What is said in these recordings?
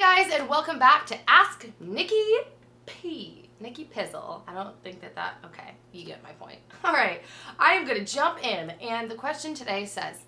Hi guys, and welcome back to Ask Nikki P. Nikki Pizzle. I don't think that, okay, you get my point. All right, I am gonna jump in, and the question today says,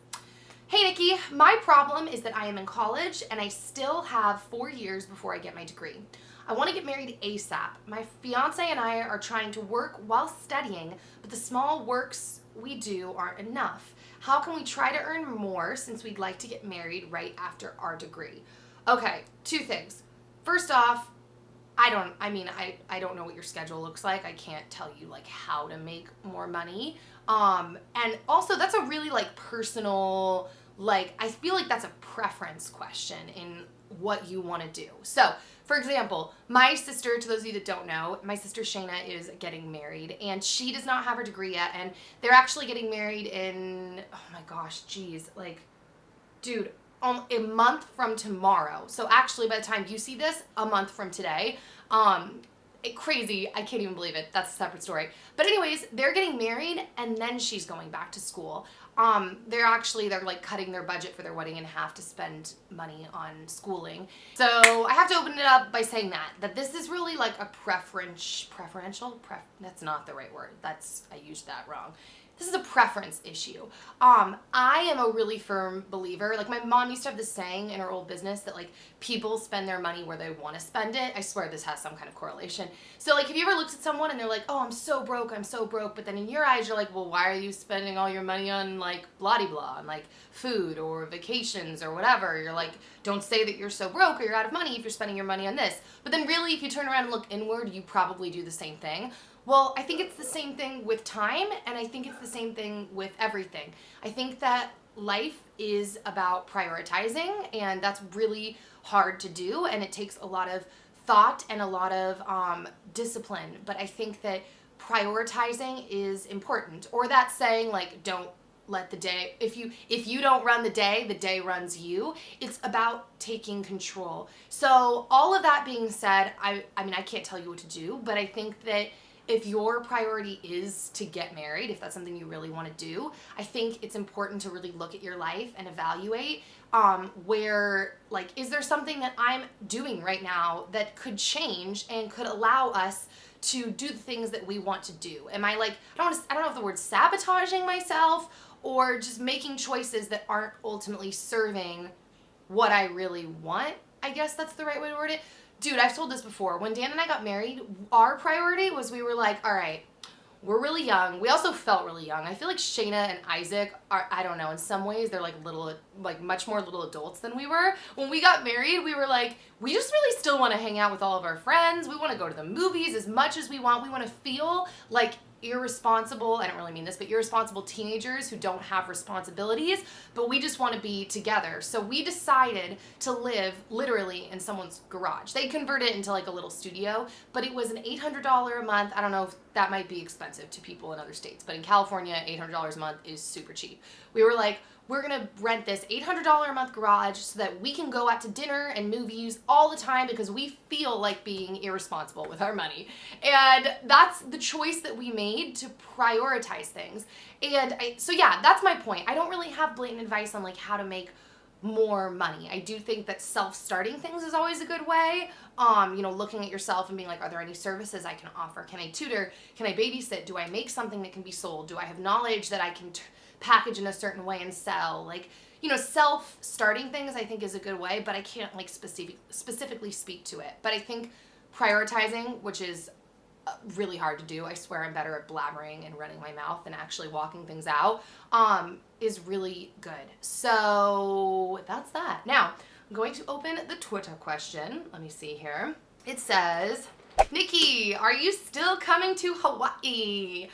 hey Nikki, my problem is that I am in college and I still have 4 years before I get my degree. I want to get married ASAP. My fiance and I are trying to work while studying, but the small works we do aren't enough. How can we try to earn more since we'd like to get married right after our degree? Okay, two things. First off, I don't know what your schedule looks like. I can't tell you like how to make more money. And also that's a really like personal, like I feel like that's a preference question in what you want to do. So, for example, my sister, to those of you that don't know, my sister Shayna is getting married and she does not have her degree yet, and they're actually getting married in, oh my gosh, geez, like, dude, a month from tomorrow. So actually by the time you see this, a month from today. Crazy, I can't even believe it. That's a separate story. But anyways, they're getting married and then she's going back to school. They're like cutting their budget for their wedding in half to spend money on schooling. So I have to open it up by saying that this is really like a that's not the right word. I used that wrong. This is a preference issue. I am a really firm believer. Like my mom used to have this saying in her old business that like people spend their money where they want to spend it. I swear this has some kind of correlation. So like have you ever looked at someone and they're like, oh, I'm so broke. But then in your eyes, you're like, well, why are you spending all your money on like blah-de-blah, on like food or vacations or whatever? You're like, don't say that you're so broke or you're out of money if you're spending your money on this. But then really, if you turn around and look inward, you probably do the same thing. Well, I think it's the same thing with time, and I think it's the same thing with everything. I think that life is about prioritizing, and that's really hard to do, and it takes a lot of thought and a lot of discipline. But I think that prioritizing is important. Or that saying, like, don't let the day, if you don't run the day runs you. It's about taking control. So all of that being said, I mean, I can't tell you what to do, but I think that if your priority is to get married, if that's something you really want to do, I think it's important to really look at your life and evaluate where, like, is there something that I'm doing right now that could change and could allow us to do the things that we want to do? Am I like, I don't know if the word sabotaging myself or just making choices that aren't ultimately serving what I really want? I guess that's the right way to word it. Dude, I've told this before. When Dan and I got married, our priority was we were like, all right, we're really young. We also felt really young. I feel like Shayna and Isaac are, I don't know, in some ways they're like much more little adults than we were. When we got married, we were like, we just really still want to hang out with all of our friends. We want to go to the movies as much as we want. We want to feel like irresponsible, I don't really mean this, but irresponsible teenagers who don't have responsibilities, but we just want to be together. So we decided to live literally in someone's garage. They converted it into like a little studio, but it was an $800 a month. I don't know if that might be expensive to people in other states, but in California, $800 a month is super cheap. We were like, we're going to rent this $800 a month garage so that we can go out to dinner and movies all the time because we feel like being irresponsible with our money. And that's the choice that we made to prioritize things. And so yeah, that's my point. I don't really have blatant advice on like how to make more money. I do think that self-starting things is always a good way. Looking at yourself and being like, are there any services I can offer? Can I tutor? Can I babysit? Do I make something that can be sold? Do I have knowledge that I can package in a certain way and sell? Like, self-starting things I think is a good way, but I can't like specifically speak to it. But I think prioritizing, which is really hard to do, I swear I'm better at blabbering and running my mouth than actually walking things out, is really good. So that's that. Now, I'm going to open the Twitter question. Let me see here. It says, Nikki, are you still coming to Hawaii?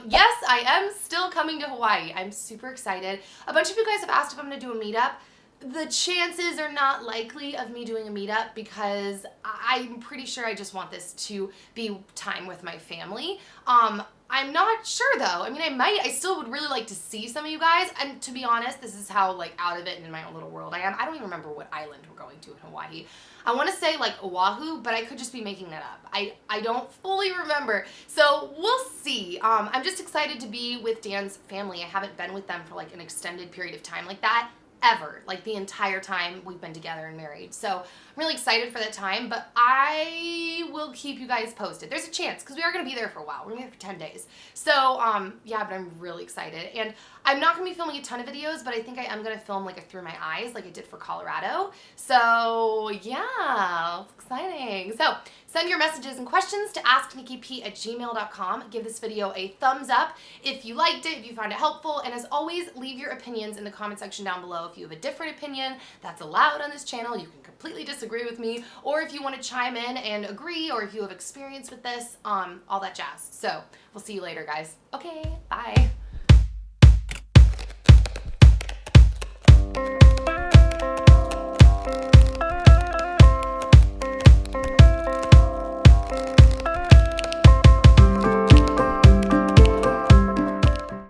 Yes, I am still coming to Hawaii. I'm super excited. A bunch of you guys have asked if I'm going to do a meetup. The chances are not likely of me doing a meetup because I'm pretty sure I just want this to be time with my family. I'm not sure though. I mean, I still would really like to see some of you guys. And to be honest, this is how like out of it and in my own little world I am. I don't even remember what island we're going to in Hawaii. I want to say like Oahu, but I could just be making that up. I don't fully remember. So we'll see. I'm just excited to be with Dan's family. I haven't been with them for like an extended period of time like that ever, like the entire time we've been together and married. So I'm really excited for that time, but I will keep you guys posted. There's a chance, because we are going to be there for a while. We're going to be there for 10 days. So, yeah, but I'm really excited. And I'm not going to be filming a ton of videos, but I think I am going to film like a through my eyes like I did for Colorado. So, yeah, it's exciting. So, send your messages and questions to asknikkip@gmail.com. Give this video a thumbs up if you liked it, if you found it helpful, and as always, leave your opinions in the comment section down below. If you have a different opinion, that's allowed on this channel. You can completely disagree with me, or if you want to chime in and agree, or if you have experience with this, all that jazz. So, we'll see you later, guys. Okay, bye.